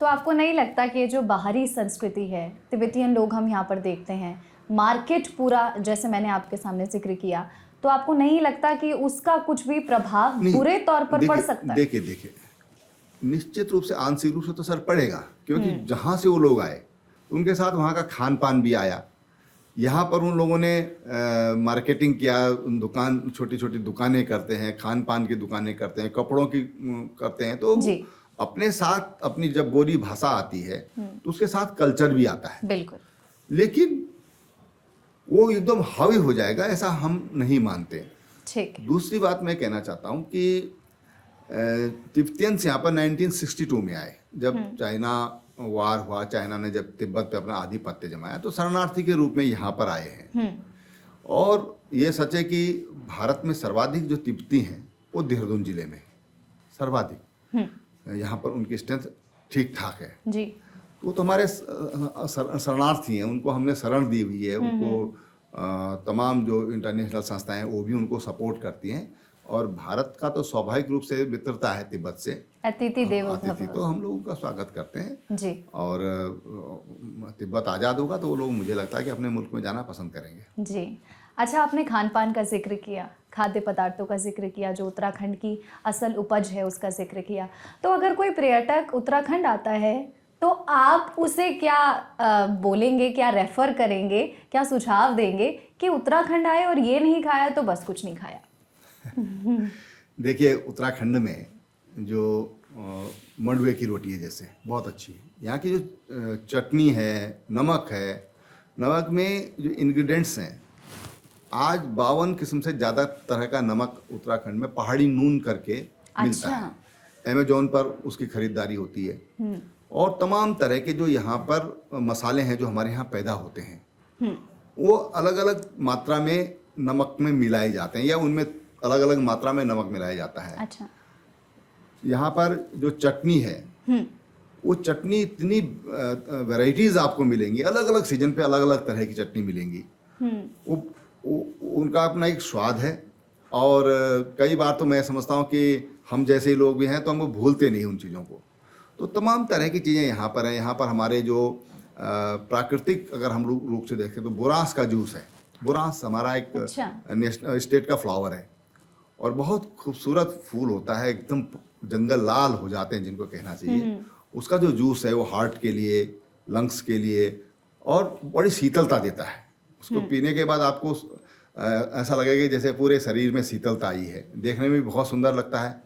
तो आपको नहीं लगता कि ये जो बाहरी संस्कृति है, तिब्बतियन लोग हम यहाँ पर देखते हैं, मार्केट पूरा जैसे मैंने आपके सामने ज़िक्र किया, तो आपको नहीं लगता कि उसका कुछ भी प्रभाव नहीं, बुरे तौर पर पड़ देखिए सकता है? देखिए देखिए निश्चित रूप से आंशिक रूप से तो सर पड़ेगा, क्योंकि जहाँ से वो लोग आए उनके साथ वहाँ का खान पान भी आया। यहाँ पर उन लोगों ने मार्केटिंग किया, दुकान छोटी छोटी दुकानें करते हैं, खान पान की दुकानें करते हैं, कपड़ों की करते हैं, तो जी। अपने साथ अपनी जब बोली भाषा आती है तो उसके साथ कल्चर भी आता है। बिल्कुल। लेकिन वो एकदम हावी हो जाएगा ऐसा हम नहीं मानते। ठीक है। दूसरी बात मैं कहना चाहता हूँ कि तिब्बतियंस यहाँ पर 1962 में आए, जब चाइना वार हुआ, चाइना ने जब तिब्बत पे अपना आधिपत्य जमाया तो शरणार्थी के रूप में यहाँ पर आए हैं। और ये सच है कि भारत में सर्वाधिक जो तिब्बती हैं वो देहरादून जिले में सर्वाधिक, यहाँ पर उनकी स्ट्रेंथ ठीक ठाक है जी। वो तो हमारे शरणार्थी हैं, उनको हमने शरण दी हुई है, उनको तमाम जो इंटरनेशनल संस्थाएं हैं वो भी उनको सपोर्ट करती हैं। और भारत का तो स्वाभाविक रूप से मित्रता है तिब्बत से, अतिथि देवो अतिथि, भव। तो हम लोग उनका स्वागत करते हैं। जी। और तिब्बत आज़ाद होगा तो वो लोग मुझे लगता है कि अपने मुल्क में जाना पसंद करेंगे। जी। अच्छा, आपने खान पान का जिक्र किया, खाद्य पदार्थों का जिक्र किया, जो उत्तराखंड की असल उपज है उसका जिक्र किया। तो अगर कोई पर्यटक उत्तराखंड आता है तो आप उसे क्या बोलेंगे, क्या रेफर करेंगे, क्या सुझाव देंगे कि उत्तराखंड आए और ये नहीं खाया तो बस कुछ नहीं खाया? देखिए उत्तराखंड में जो मंडुए की रोटी है जैसे बहुत अच्छी है, यहाँ की जो चटनी है, नमक है, नमक में जो इंग्रेडिएंट्स हैं, आज 52 किस्म से ज़्यादा तरह का नमक उत्तराखंड में पहाड़ी नून करके मिलता है। अमेजोन पर उसकी खरीदारी होती है। और तमाम तरह के जो यहाँ पर मसाले हैं जो हमारे यहाँ पैदा होते हैं वो अलग अलग मात्रा में नमक में मिलाए जाते हैं या उनमें अलग अलग मात्रा में नमक मिलाया जाता है। अच्छा। यहाँ पर जो चटनी है वो चटनी इतनी वैरायटीज आपको मिलेंगी, अलग अलग सीजन पे अलग अलग तरह की चटनी मिलेंगी। वो उनका अपना एक स्वाद है। और कई बार तो मैं समझता हूँ कि हम जैसे लोग भी हैं तो हम भूलते नहीं उन चीज़ों को। तो तमाम तरह की चीज़ें यहाँ पर हैं। यहाँ पर हमारे जो प्राकृतिक अगर हम रूप से देखें तो बुरांस का जूस है। बुरांस हमारा एक नेशनल स्टेट का फ्लावर है और बहुत खूबसूरत फूल होता है, एकदम जंगल लाल हो जाते हैं जिनको कहना चाहिए। उसका जो जूस है वो हार्ट के लिए, लंग्स के लिए और बड़ी शीतलता देता है। उसको पीने के बाद आपको ऐसा लगेगा जैसे पूरे शरीर में शीतलता आई है। देखने में भी बहुत सुंदर लगता है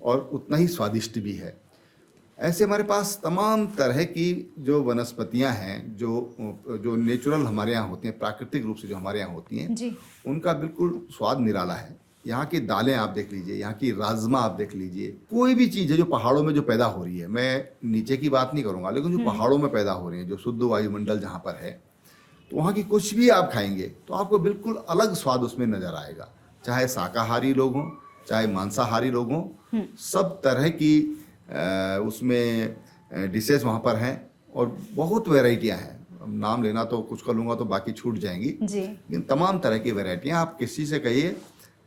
और उतना ही स्वादिष्ट भी है। ऐसे हमारे पास तमाम तरह की जो वनस्पतियां हैं जो नेचुरल हमारे यहाँ होती हैं, प्राकृतिक रूप से जो हमारे यहाँ होती हैं जी। उनका बिल्कुल स्वाद निराला है। यहाँ की दालें आप देख लीजिए, यहाँ की राजमा आप देख लीजिए, कोई भी चीज़ है जो पहाड़ों में जो पैदा हो रही है, मैं नीचे की बात नहीं करूँगा, लेकिन जो पहाड़ों में पैदा हो रही है, जो शुद्ध वायुमंडल जहाँ पर है, तो वहाँ की कुछ भी आप खाएंगे तो आपको बिल्कुल अलग स्वाद उसमें नजर आएगा। चाहे शाकाहारी लोग हों, चाहे मांसाहारी लोग हों, सब तरह की उसमें डिशेस वहाँ पर हैं और बहुत वैरायटियाँ हैं। नाम लेना तो कुछ कर लूँगा तो बाकी छूट जाएंगी जी। लेकिन तमाम तरह की वैरायटियाँ, आप किसी से कहिए,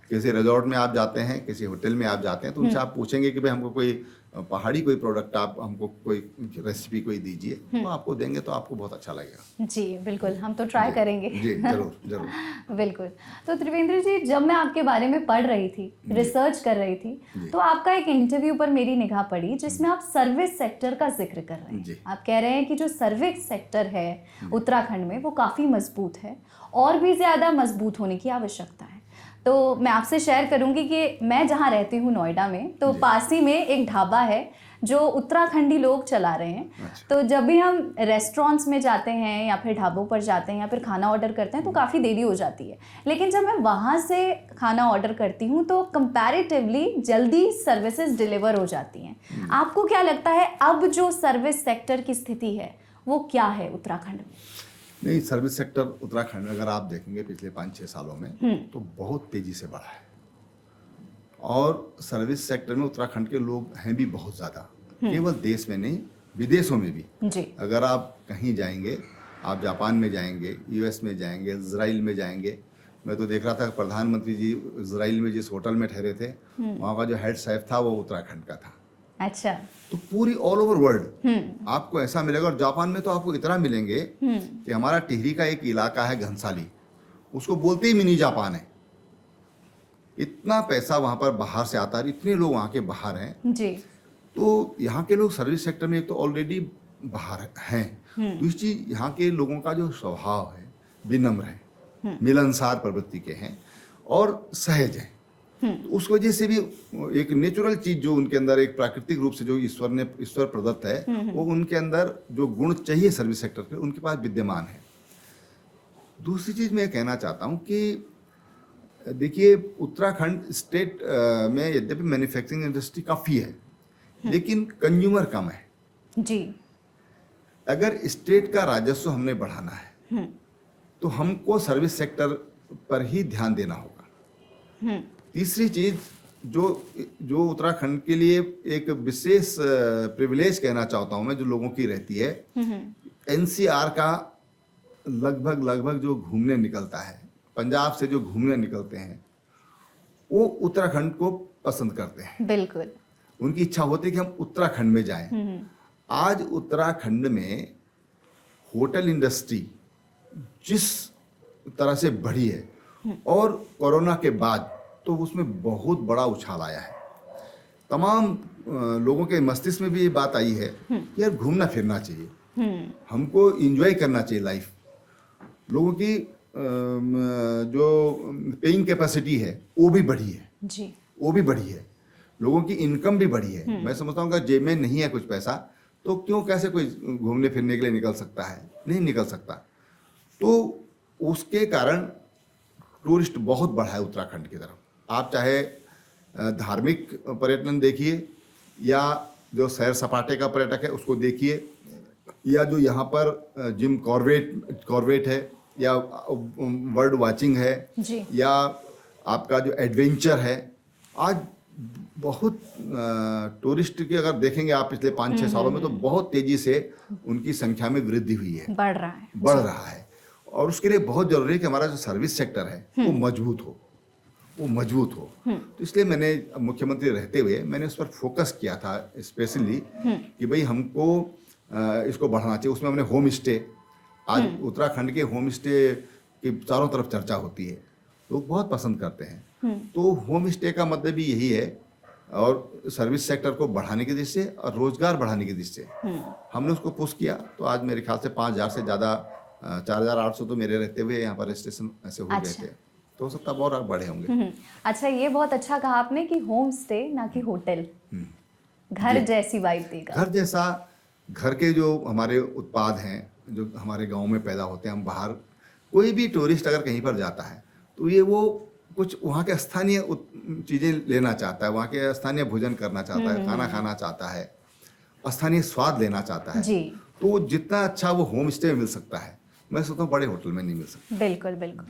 किसी रिजॉर्ट में आप जाते हैं, किसी होटल में आप जाते हैं तो उनसे आप पूछेंगे कि भाई हमको कोई पहाड़ी कोई प्रोडक्ट, आप हमको कोई रेसिपी कोई दीजिए, तो आपको देंगे तो आपको बहुत अच्छा लगेगा। जी बिल्कुल, हम तो ट्राई करेंगे जी, जरूर जरूर। बिल्कुल। तो त्रिवेंद्र जी, जब मैं आपके बारे में पढ़ रही थी, रिसर्च कर रही थी, तो आपका एक इंटरव्यू पर मेरी निगाह पड़ी जिसमें आप सर्विस सेक्टर का जिक्र कर रहे हैं। आप कह रहे हैं कि जो सर्विस सेक्टर है उत्तराखंड में वो काफ़ी मजबूत है और भी ज़्यादा मजबूत होने की आवश्यकता है। तो मैं आपसे शेयर करूंगी कि मैं जहाँ रहती हूँ नोएडा में, तो पास ही में एक ढाबा है जो उत्तराखंडी लोग चला रहे हैं। तो जब भी हम रेस्टोरेंट्स में जाते हैं या फिर ढाबों पर जाते हैं या फिर खाना ऑर्डर करते हैं तो काफ़ी देरी हो जाती है, लेकिन जब मैं वहाँ से खाना ऑर्डर करती हूँ तो कंपैरेटिवली जल्दी सर्विसेज डिलीवर हो जाती हैं। आपको क्या लगता है अब जो सर्विस सेक्टर की स्थिति है वो क्या है उत्तराखंड में? नहीं, सर्विस सेक्टर उत्तराखंड में अगर आप देखेंगे पिछले 5-6 सालों में तो बहुत तेजी से बढ़ा है और सर्विस सेक्टर में उत्तराखंड के लोग हैं भी बहुत ज़्यादा, केवल देश में नहीं विदेशों में भी जी। अगर आप कहीं जाएंगे, आप जापान में जाएंगे, यूएस में जाएंगे, इजराइल में जाएंगे। मैं तो देख रहा था प्रधानमंत्री जी इजराइल में जिस होटल में ठहरे थे वहाँ का जो हेड शेफ था वो उत्तराखंड का था। अच्छा। तो पूरी ऑल ओवर वर्ल्ड आपको ऐसा मिलेगा। और जापान में तो आपको इतना मिलेंगे कि हमारा टिहरी का एक इलाका है घनसाली, उसको बोलते ही मिनी जापान है। इतना पैसा वहां पर बाहर से आता है, इतने लोग वहां के बाहर हैं जी। तो यहाँ के लोग सर्विस सेक्टर में एक तो ऑलरेडी बाहर हैं, दूसरी चीज यहाँ के लोगों का जो स्वभाव है विनम्र है, मिलनसार प्रवृत्ति के हैं और सहज हैं। तो उस वजह से भी एक नेचुरल चीज जो उनके अंदर एक प्राकृतिक रूप से जो ईश्वर प्रदत्त है वो उनके अंदर जो गुण चाहिए सर्विस सेक्टर के उनके पास विद्यमान है। दूसरी चीज मैं कहना चाहता हूँ कि देखिए उत्तराखंड स्टेट में यद्यपि मैन्युफैक्चरिंग इंडस्ट्री काफ़ी है लेकिन कंज्यूमर कम है जी। अगर स्टेट का राजस्व हमने बढ़ाना है तो हमको सर्विस सेक्टर पर ही ध्यान देना होगा। तीसरी चीज जो उत्तराखंड के लिए एक विशेष प्रिविलेज कहना चाहता हूं मैं जो लोगों की रहती है, एनसीआर का लगभग जो घूमने निकलता है, पंजाब से जो घूमने निकलते हैं वो उत्तराखंड को पसंद करते हैं। बिल्कुल। उनकी इच्छा होती है कि हम उत्तराखंड में जाएं। आज उत्तराखंड में होटल इंडस्ट्री जिस तरह से बढ़ी है और कोरोना के बाद तो उसमें बहुत बड़ा उछाल आया है। तमाम लोगों के मस्तिष्क में भी ये बात आई है कि यार घूमना फिरना चाहिए, हमको एंजॉय करना चाहिए लाइफ। लोगों की जो पेइंग कैपेसिटी है वो भी बढ़ी है जी, वो भी बढ़ी है, लोगों की इनकम भी बढ़ी है। मैं समझता हूँ अगर जेब में नहीं है कुछ पैसा तो क्यों कैसे कोई घूमने फिरने के लिए निकल सकता है, नहीं निकल सकता। तो उसके कारण टूरिस्ट बहुत बढ़ा है उत्तराखंड की तरफ। आप चाहे धार्मिक पर्यटन देखिए या जो सैर सपाटे का पर्यटक है उसको देखिए, या जो यहाँ पर जिम कॉर्बेट है या बर्ड वाचिंग है जी। या आपका जो एडवेंचर है। आज बहुत टूरिस्ट की अगर देखेंगे आप पिछले 5-6 सालों में तो बहुत तेजी से उनकी संख्या में वृद्धि हुई है, बढ़ रहा है। और उसके लिए बहुत जरूरी है कि हमारा जो सर्विस सेक्टर है वो मजबूत हो। तो इसलिए मैंने मुख्यमंत्री रहते हुए मैंने उस पर फोकस किया था स्पेशली कि भाई हमको इसको बढ़ाना चाहिए। उसमें हमने होम स्टे, आज उत्तराखंड के होम स्टे की चारों तरफ चर्चा होती है, लोग बहुत पसंद करते हैं। तो होम स्टे का मतलब भी यही है और सर्विस सेक्टर को बढ़ाने की दृष्टि से और रोजगार बढ़ाने की दृष्टि से हमने उसको पुश किया। तो आज मेरे ख्याल से 5,000 से ज़्यादा 4,800 तो मेरे रहते हुए यहाँ पर रजिस्ट्रेशन ऐसे हो गए थे, तो हो सकता है और बढ़े होंगे। अच्छा, ये बहुत अच्छा कहा आपने कि होम स्टे ना कि होटल, घर जैसी वाइब देगा। घर जैसा, घर के जो हमारे उत्पाद हैं जो हमारे गांव में पैदा होते हैं, हम बाहर कोई भी टूरिस्ट अगर कहीं पर जाता है तो ये वो कुछ वहाँ के स्थानीय चीज़ें लेना चाहता है, वहाँ के स्थानीय भोजन करना चाहता है, खाना खाना चाहता है, स्थानीय स्वाद लेना चाहता है जी। तो जितना अच्छा वो होम स्टे में मिल सकता है मैं सोचता हूँ बड़े होटल में नहीं मिल सकता। बिल्कुल बिल्कुल।